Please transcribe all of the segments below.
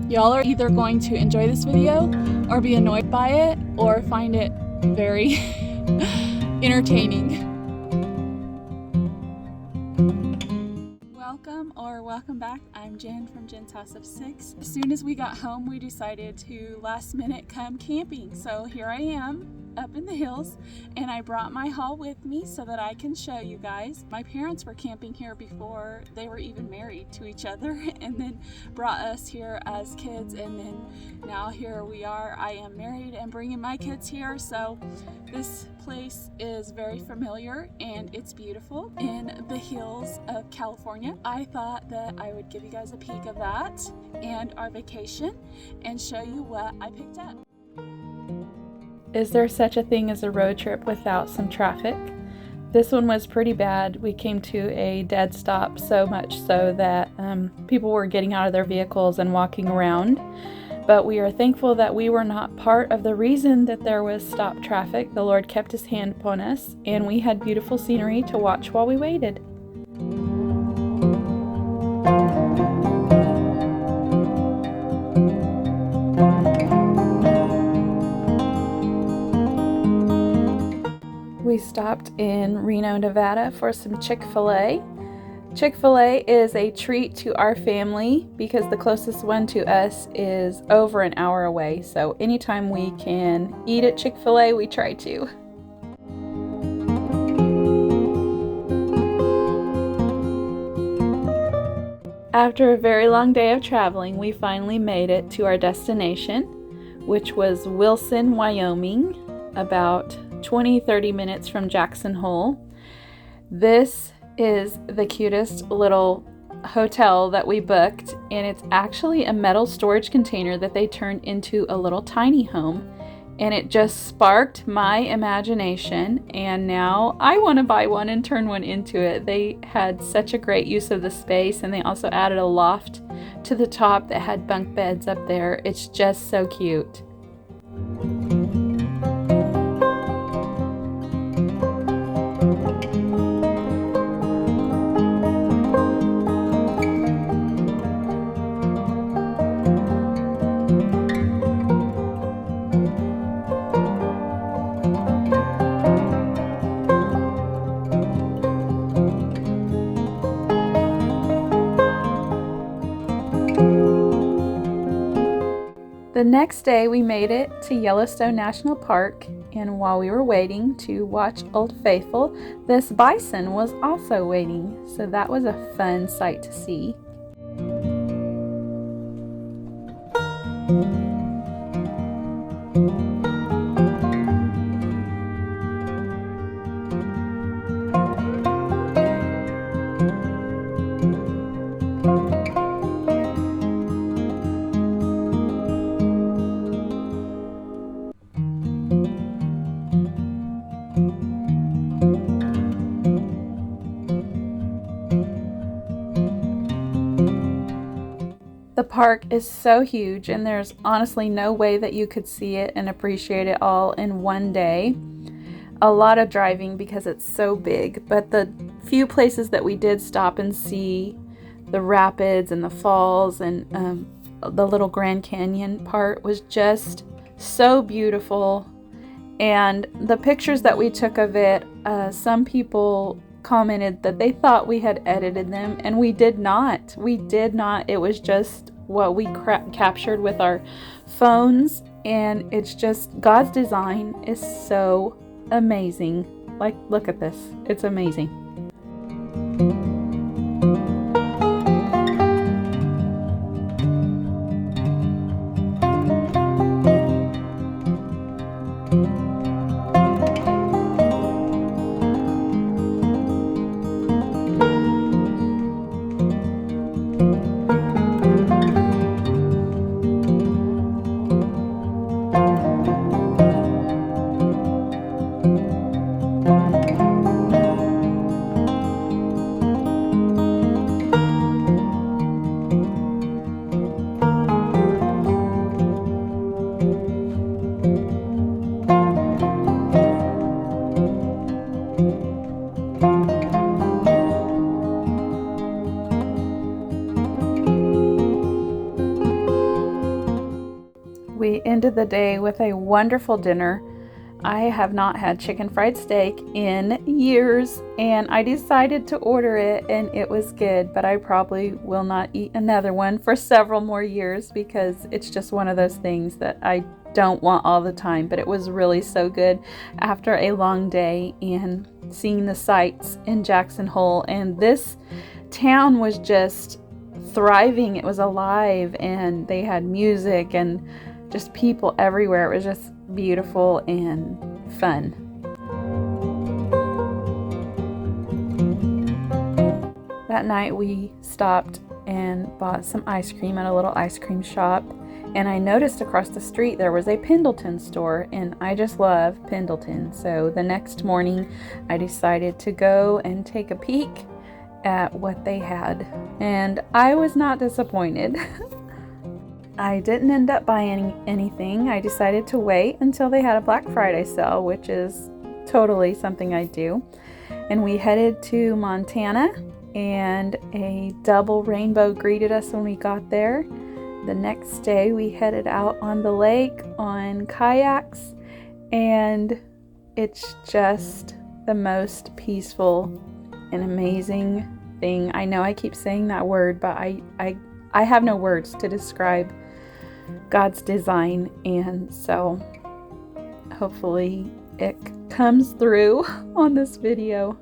Y'all are either going to enjoy this video or be annoyed by it or find it very entertaining. Welcome back. I'm Jen from Jen's House of Six. As soon as we got home, we decided to last minute come camping. So here I am up in the hills, and I brought my haul with me so that I can show you guys. My parents were camping here before they were even married to each other, and then brought us here as kids, and then now here we are. I am married and bringing my kids here, so this place is very familiar and it's beautiful in the hills of California. I thought that I would give you guys a peek of that and our vacation and show you what I picked up. Is there such a thing as a road trip without some traffic? This one was pretty bad. We came to a dead stop, so much so that people were getting out of their vehicles and walking around. But we are thankful that we were not part of the reason that there was stopped traffic. The Lord kept his hand upon us, and we had beautiful scenery to watch while we waited. We stopped in Reno, Nevada for some ChickfilA. ChickfilA is a treat to our family because the closest one to us is over an hour away. So anytime we can eat at ChickfilA, we try to. After a very long day of traveling, we finally made it to our destination, which was Wilson, Wyoming, about 20-30 minutes from Jackson Hole. This is the cutest little hotel that we booked, and it's actually a metal storage container that they turned into a little tiny home, and it just sparked my imagination, and now I want to buy one and turn one into it. They had such a great use of the space, and they also added a loft to the top that had bunk beds up there. It's just so cute. The next day we made it to Yellowstone National Park, and while we were waiting to watch Old Faithful, this bison was also waiting, so that was a fun sight to see. The park is so huge, and there's honestly no way that you could see it and appreciate it all in one day. A lot of driving because it's so big, but the few places that we did stop and see, the rapids and the falls and the little Grand Canyon part, was just so beautiful. And the pictures that we took of it, some people commented that they thought we had edited them, and we did not. It was just what we captured with our phones, and it's just, God's design is so amazing. Like, look at this. It's amazing. We ended the day with a wonderful dinner. I have not had chicken fried steak in years, and I decided to order it, and it was good, but I probably will not eat another one for several more years because it's just one of those things that I don't want all the time. But it was really so good after a long day and seeing the sights in Jackson Hole, and this town was just thriving. It was alive, and they had music and just people everywhere. It was just beautiful and fun. That night we stopped and bought some ice cream at a little ice cream shop, and I noticed across the street there was a Pendleton store, and I just love Pendleton. So the next morning I decided to go and take a peek at what they had, and I was not disappointed. I didn't end up buying anything. I decided to wait until they had a Black Friday sale, which is totally something I do. And we headed to Montana, and a double rainbow greeted us when we got there. The next day we headed out on the lake on kayaks, and it's just the most peaceful and amazing thing. I know I keep saying that word, but I have no words to describe God's design, and so hopefully it comes through on this video.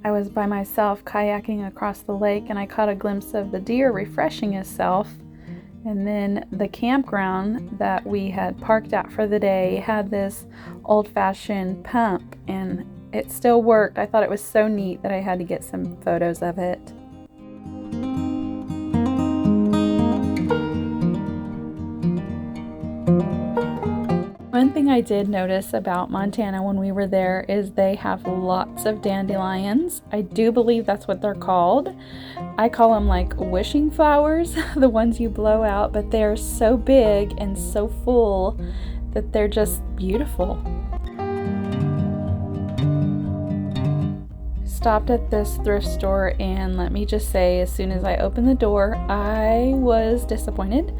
I was by myself kayaking across the lake, and I caught a glimpse of the deer refreshing himself. And then the campground that we had parked at for the day had this old-fashioned pump, and it still worked. I thought it was so neat that I had to get some photos of it. One thing I did notice about Montana when we were there is they have lots of dandelions. I do believe that's what they're called. I call them like wishing flowers, the ones you blow out, but they're so big and so full that they're just beautiful. Stopped at this thrift store, and let me just say, as soon as I opened the door, I was disappointed.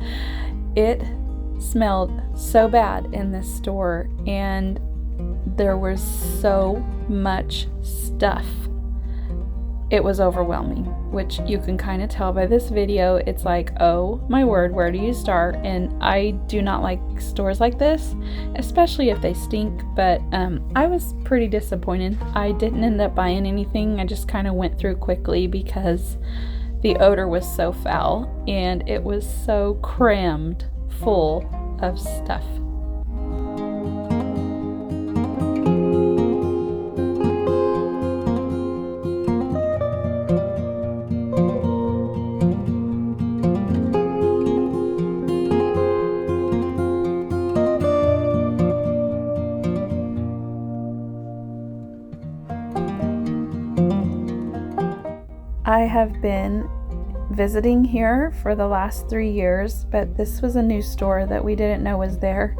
It smelled so bad in this store, and there was so much stuff. It was overwhelming, which you can kind of tell by this video. It's like, oh my word, where do you start? And I do not like stores like this, especially if they stink, but I was pretty disappointed. I didn't end up buying anything. I just kind of went through quickly because the odor was so foul, and it was so crammed full of stuff. I have been visiting here for the last 3 years, but this was a new store that we didn't know was there,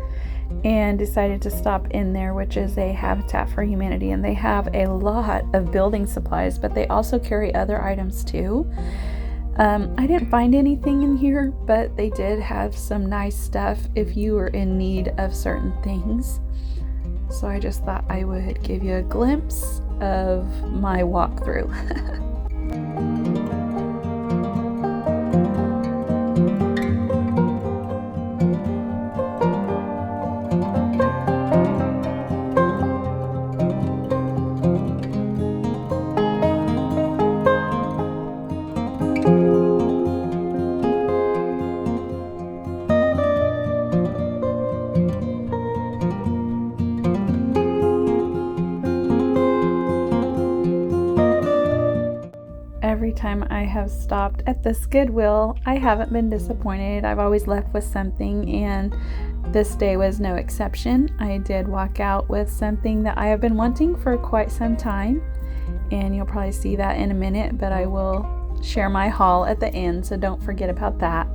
and decided to stop in there, which is a Habitat for Humanity, and they have a lot of building supplies, but they also carry other items too. I didn't find anything in here, but they did have some nice stuff if you were in need of certain things. So I just thought I would give you a glimpse of my walkthrough. Every time I have stopped at this Goodwill, I haven't been disappointed. I've always left with something, and this day was no exception. I did walk out with something that I have been wanting for quite some time, and you'll probably see that in a minute, but I will share my haul at the end, so don't forget about that.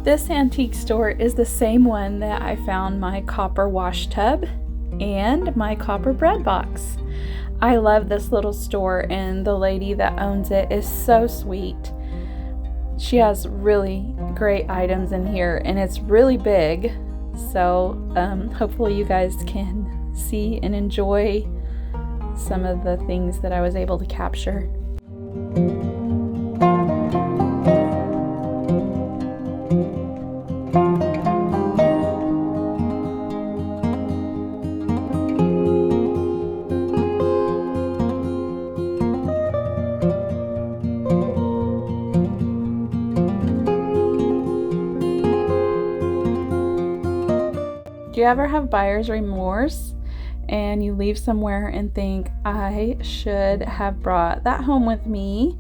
This antique store is the same one that I found my copper wash tub and my copper bread box. I love this little store, and the lady that owns it is so sweet. She has really great items in here, and it's really big, so hopefully you guys can see and enjoy some of the things that I was able to capture. Do you ever have buyer's remorse and you leave somewhere and think, I should have brought that home with me,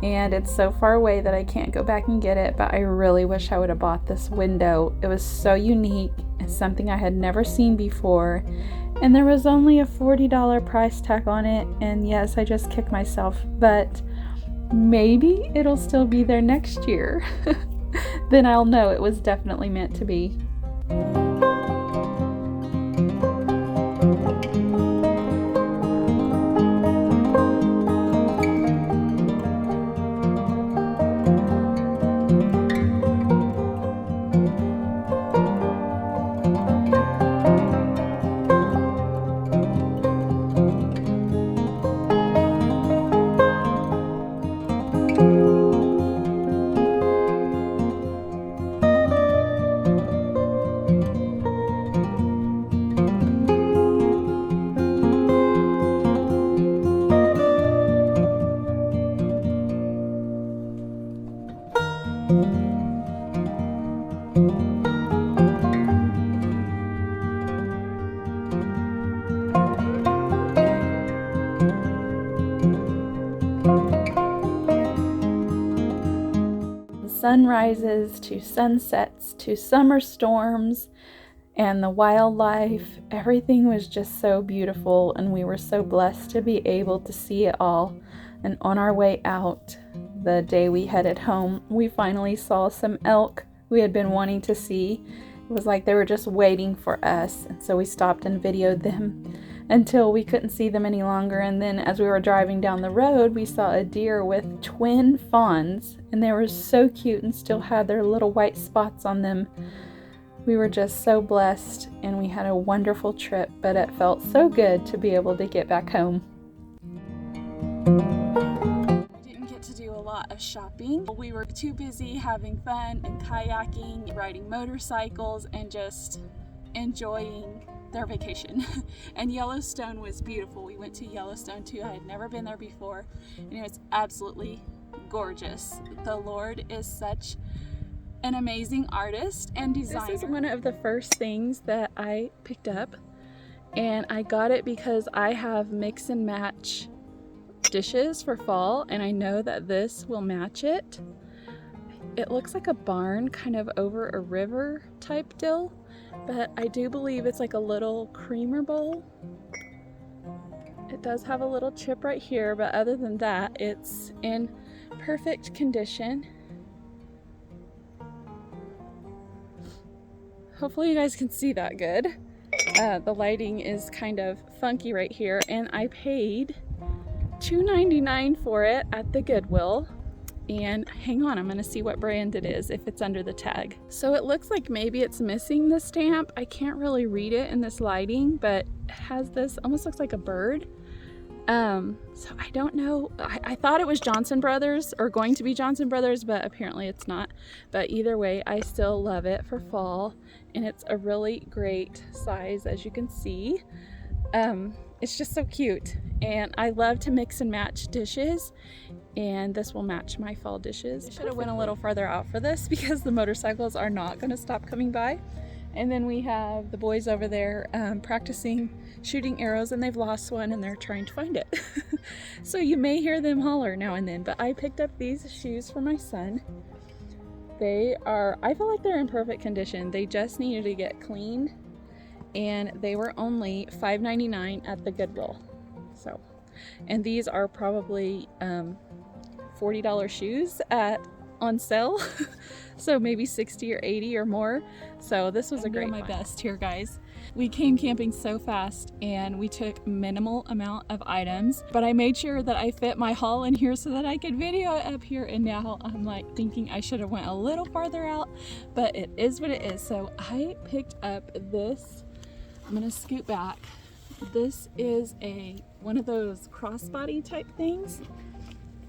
and it's so far away that I can't go back and get it, but I really wish I would have bought this window. It was so unique and something I had never seen before, and there was only a $40 price tag on it, and yes, I just kicked myself, but maybe it'll still be there next year. Then I'll know it was definitely meant to be. Sunrises to sunsets to summer storms and the wildlife, everything was just so beautiful, and we were so blessed to be able to see it all. And on our way out, the day we headed home, we finally saw some elk we had been wanting to see. It was like they were just waiting for us, and so we stopped and videoed them until we couldn't see them any longer. And then as we were driving down the road, we saw a deer with twin fawns, and they were so cute and still had their little white spots on them. We were just so blessed, and we had a wonderful trip, but it felt so good to be able to get back home. We didn't get to do a lot of shopping. We were too busy having fun and kayaking, riding motorcycles, and just enjoying their vacation. And Yellowstone was beautiful. We went to Yellowstone too. I had never been there before, and it was absolutely gorgeous. The Lord is such an amazing artist and designer. This is one of the first things that I picked up, and I got it because I have mix and match dishes for fall, and I know that this will match it. It looks like a barn kind of over a river type deal, but I do believe it's like a little creamer bowl. It does have a little chip right here, but other than that, it's in perfect condition. Hopefully you guys can see that good. The lighting is kind of funky right here, and I paid $2.99 for it at the Goodwill. And hang on, I'm gonna see what brand it is if it's under the tag. So it looks like maybe it's missing the stamp. I can't really read it in this lighting, but it has this, almost looks like a bird. So I don't know. I thought it was Johnson Brothers, or going to be Johnson Brothers, but apparently it's not. But either way, I still love it for fall, and it's a really great size, as you can see. It's just so cute, and I love to mix and match dishes, and this will match my fall dishes. I should have went a little farther out for this because the motorcycles are not going to stop coming by. And then we have the boys over there practicing shooting arrows, and they've lost one and they're trying to find it. So you may hear them holler now and then, but I picked up these shoes for my son. They are, I feel like they're in perfect condition. They just needed to get cleaned, and they were only $5.99 at the Goodwill. So, and these are probably $40 shoes at on sale. So maybe 60 or 80 or more. So this was a great one. My best here, guys. We came camping so fast and we took minimal amount of items, but I made sure that I fit my haul in here so that I could video it up here. And now I'm like thinking I should have went a little farther out, but it is what it is. So I picked up this, I'm gonna scoot back. This is one of those crossbody type things,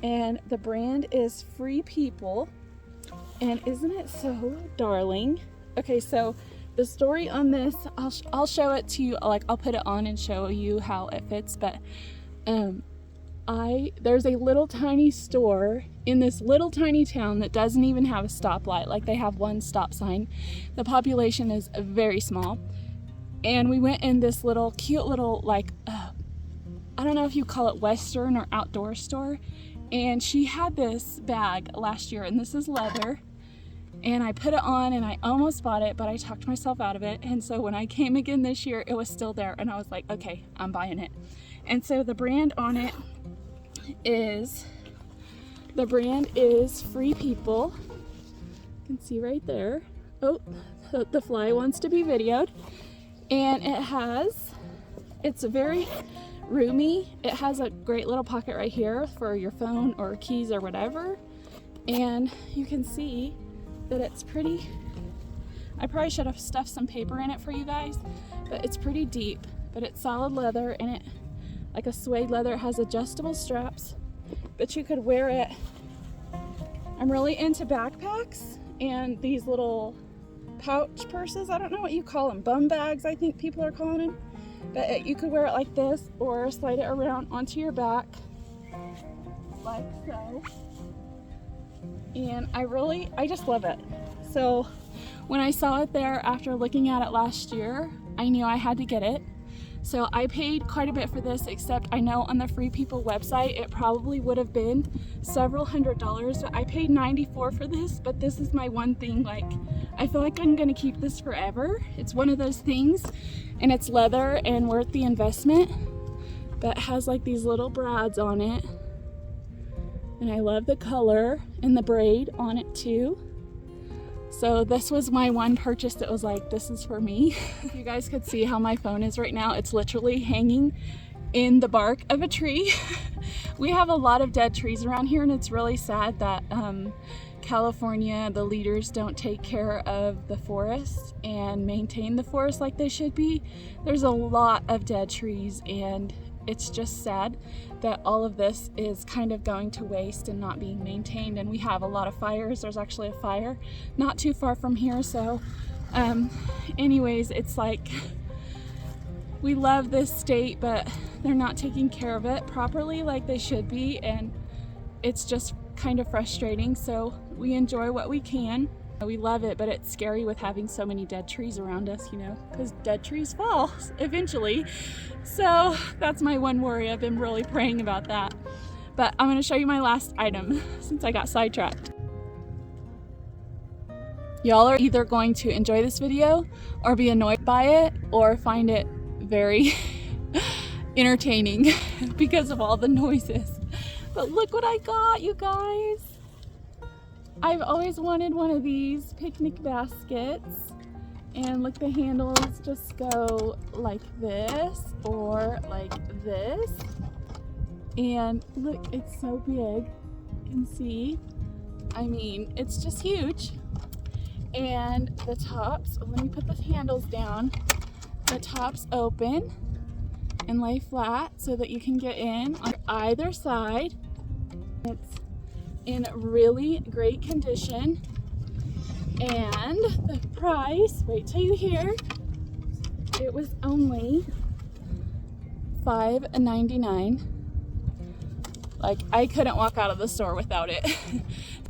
and the brand is Free People. And isn't it so darling? Okay, so the story on this, I'll show it to you, like I'll put it on and show you how it fits, but there's a little tiny store in this little tiny town that doesn't even have a stoplight. Like they have one stop sign. The population is very small. And we went in this little cute little, like, I don't know if you call it Western or outdoor store. And she had this bag last year, and this is leather. And I put it on and I almost bought it, but I talked myself out of it. And so when I came again this year, it was still there. And I was like, okay, I'm buying it. And so the brand on it is Free People. You can see right there. Oh, the fly wants to be videoed. And it's very roomy. It has a great little pocket right here for your phone or keys or whatever. And you can see that it's pretty, I probably should have stuffed some paper in it for you guys, but it's pretty deep, but it's solid leather, and it, like a suede leather, it has adjustable straps, but you could wear it. I'm really into backpacks and these little pouch purses. I don't know what you call them, bum bags I think people are calling them, but you could wear it like this or slide it around onto your back like so. And I just love it. So when I saw it there after looking at it last year, I knew I had to get it. So I paid quite a bit for this, except I know on the Free People website it probably would have been several $100s, but I paid $94 for this. But this is my one thing, like I feel like I'm gonna keep this forever. It's one of those things, and it's leather and worth the investment, but it has like these little brads on it. And I love the color and the braid on it too. So this was my one purchase that was like, this is for me. If you guys could see how my phone is right now, it's literally hanging in the bark of a tree. We have a lot of dead trees around here, and it's really sad that California, the leaders don't take care of the forest and maintain the forest like they should be. There's a lot of dead trees, and it's just sad that all of this is kind of going to waste and not being maintained. And we have a lot of fires. There's actually a fire not too far from here. So anyways, it's like we love this state, but they're not taking care of it properly like they should be. And it's just kind of frustrating. So we enjoy what we can. We love it, but it's scary with having so many dead trees around us, you know, because dead trees fall eventually. So that's my one worry. I've been really praying about that. But I'm going to show you my last item since I got sidetracked. Y'all are either going to enjoy this video or be annoyed by it or find it very entertaining because of all the noises. But look what I got, you guys. I've always wanted one of these picnic baskets, and look, the handles just go like this or like this, and look, it's so big. You can see, I mean, it's just huge. And the tops, let me put the handles down, the tops open and lay flat so that you can get in on either side. It's in really great condition, and the price, wait till you hear, it was only $5.99. Like, I couldn't walk out of the store without it.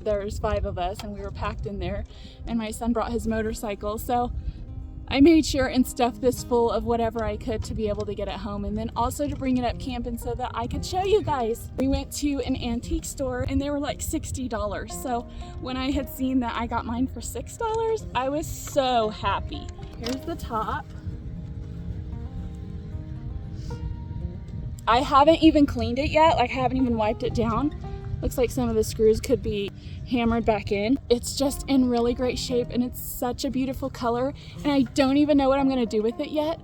There's 5 of us and we were packed in there, and my son brought his motorcycle, so I made sure and stuffed this full of whatever I could to be able to get it home, and then also to bring it up camping so that I could show you guys. We went to an antique store and they were like $60. So when I had seen that I got mine for $6, I was so happy. Here's the top. I haven't even cleaned it yet, like I haven't even wiped it down, Looks like some of the screws could be hammered back in. It's just in really great shape and it's such a beautiful color, and I don't even know what I'm gonna do with it yet.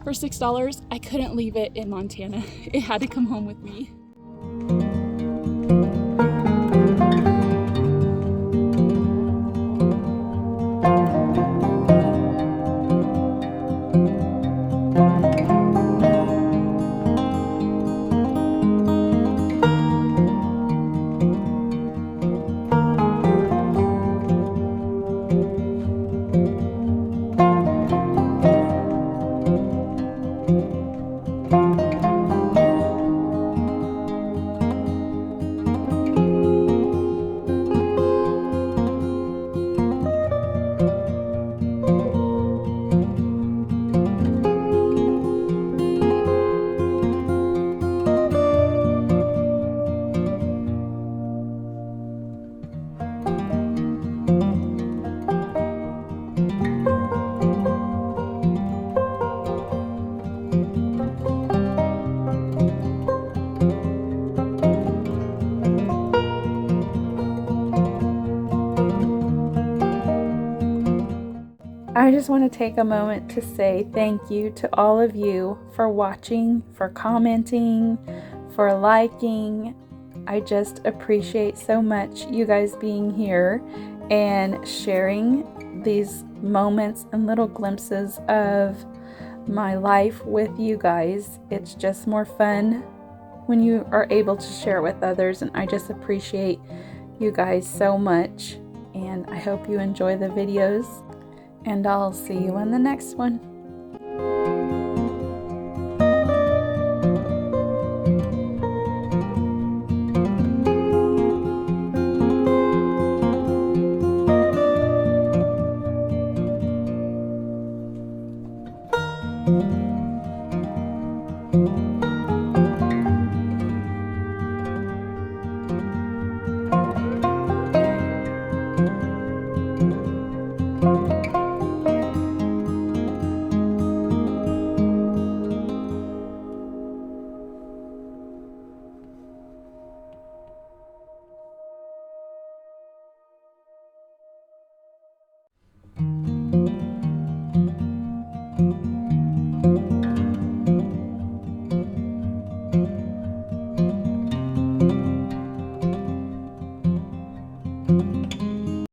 For $6, I couldn't leave it in Montana. It had to come home with me. I just want to take a moment to say thank you to all of you for watching, for commenting, for liking. I just appreciate so much you guys being here and sharing these moments and little glimpses of my life with you guys. It's just more fun when you are able to share with others, and I just appreciate you guys so much, and I hope you enjoy the videos. And I'll see you in the next one.